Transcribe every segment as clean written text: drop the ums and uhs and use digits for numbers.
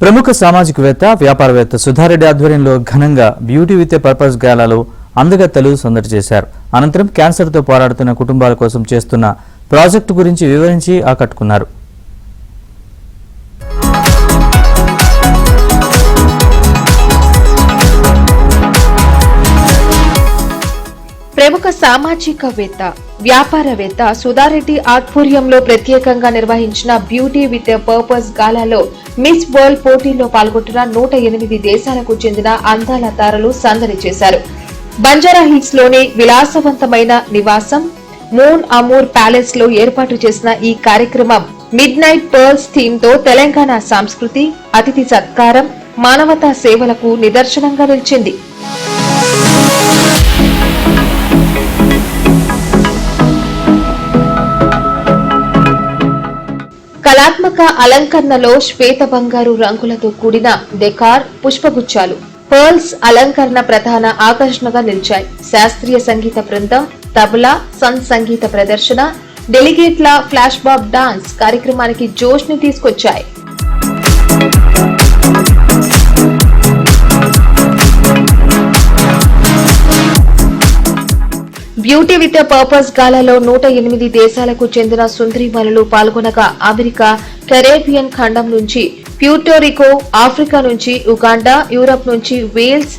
ప్రముఖ సామాజికవేత్త వ్యాపారవేత్త సుధారెడ్డి ఆధ్వర్యంలో ఘనంగా బ్యూటీ విత్ ఏ పర్పస్ గాలాలో అందగత్తెలు సందడి చేశారు. అనంతరం క్యాన్సర్తో పోరాడుతున్న కుటుంబాల కోసం చేస్తున్న ప్రాజెక్టు గురించి వివరించి ఆకట్టుకున్నారు. ప్రముఖ సామాజికవేత్త వ్యాపారవేత్త సుధారెడ్డి ఆధ్వర్యంలో ప్రత్యేకంగా నిర్వహించిన బ్యూటీ విత్ ఎ పర్పస్ గాలాలో మిస్ వరల్డ్ పోటీల్లో పాల్గొంటున్న 108 దేశాలకు చెందిన అందాల తారలు సందడి చేశారు. బంజారా హిల్స్ లోని విలాసవంతమైన నివాసం మూన్ అమూర్ ప్యాలెస్ లో ఏర్పాటు చేసిన ఈ కార్యక్రమం మిడ్ నైట్ పర్ల్స్ థీమ్ తో తెలంగాణ సంస్కృతి, అతిథి సత్కారం, మానవతా సేవలకు నిదర్శనంగా నిలిచింది. కళాత్మక అలంకరణలో శ్వేత బంగారు రంగులతో కూడిన డెకార్, పుష్పగుచ్చాలు, పర్ల్స్ అలంకరణ ప్రధాన ఆకర్షణగా నిలిచాయి. శాస్త్రీయ సంగీత బృందం, తబలా, సంగీత ప్రదర్శన, డెలిగేట్ల ఫ్లాష్ బాబ్ డాన్స్ కార్యక్రమానికి జోష్ ని తీసుకొచ్చాయి. బ్యూటీ విత్ ఎ పర్పస్ గాలాలో 108 దేశాలకు చెందిన సుందరీమణులు పాల్గొనగా అమెరికా, కరేబియన్ ఖండం నుంచి ప్యూర్టోరికో, ఆఫ్రికా నుంచి ఉగాండా, యూరప్ నుంచి వేల్స్,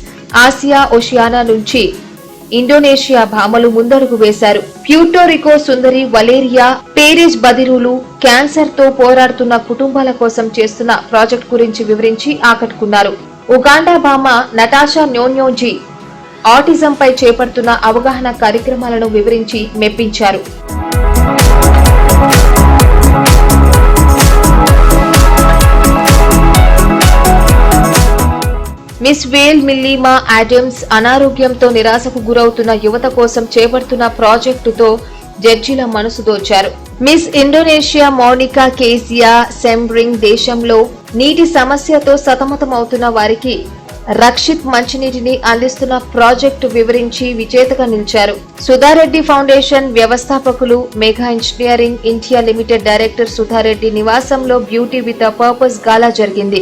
ఆసియా ఓషియానా నుంచి ఇండోనేషియా భామలు ముందడుగు వేశారు. ప్యూర్టోరికో సుందరి వలేరియా పేరెజ్ బదిరులు క్యాన్సర్ తో పోరాడుతున్న కుటుంబాల కోసం చేస్తున్న ప్రాజెక్ట్ గురించి వివరించి ఆకట్టుకున్నారు. ఉగాండా భామ నటాషా న్యోన్యోజీ ఆటిజంపై చేపడుతున్న అవగాహన కార్యక్రమాలను వివరించి మెప్పించారు. మిస్ వేల్ మిల్లీమా ఆడమ్స్ అనారోగ్యంతో నిరాశకు గురవుతున్న యువత కోసం చేపడుతున్న ప్రాజెక్టుతో జడ్జీల మనసు దోచారు. మిస్ ఇండోనేషియా మోనికా కేసియా సెంబ్రింగ్ దేశంలో నీటి సమస్యతో సతమతమవుతున్న వారికి రక్షిత్ మంచినీటిని అందిస్తున్న ప్రాజెక్టు వివరించి విజేతగా నిలిచారు. సుధారెడ్డి ఫౌండేషన్ వ్యవస్థాపకులు, mega engineering India limited director Sudha Reddy నివాసంలో బ్యూటీ విత్ ఎ పర్పస్ గాలా జరిగింది.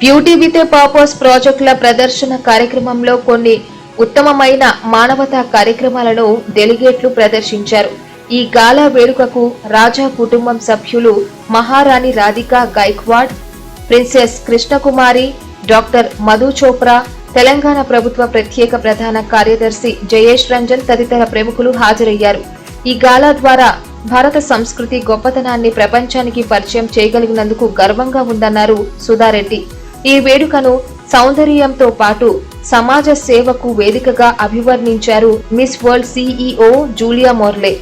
బ్యూటీ విత్ ఎ పర్పస్ ప్రాజెక్టుల ప్రదర్శన కార్యక్రమంలో కొన్ని ఉత్తమమైన మానవతా కార్యక్రమాలను డెలిగేట్లు ప్రదర్శించారు. ఈ గాలా వేడుకకు రాజా కుటుంబం సభ్యులు మహారాణి రాధికా గైక్వాడ్, ప్రిన్సెస్ కృష్ణకుమారి, డాక్టర్ మధు చోప్రా, తెలంగాణ ప్రభుత్వ ప్రత్యేక ప్రధాన కార్యదర్శి జయేష్ రంజన్ తదితర ప్రముఖులు హాజరయ్యారు. ఈ గాలా ద్వారా భారత సంస్కృతి గొప్పతనాన్ని ప్రపంచానికి పరిచయం చేయగలిగినందుకు గర్వంగా ఉందన్నారు సుధారెడ్డి. ఈ వేడుకను సౌందర్యంతో పాటు సమాజ సేవకు వేదికగా అభివర్ణించారు మిస్ వరల్డ్ సీఈఓ జూలియా మోర్లే.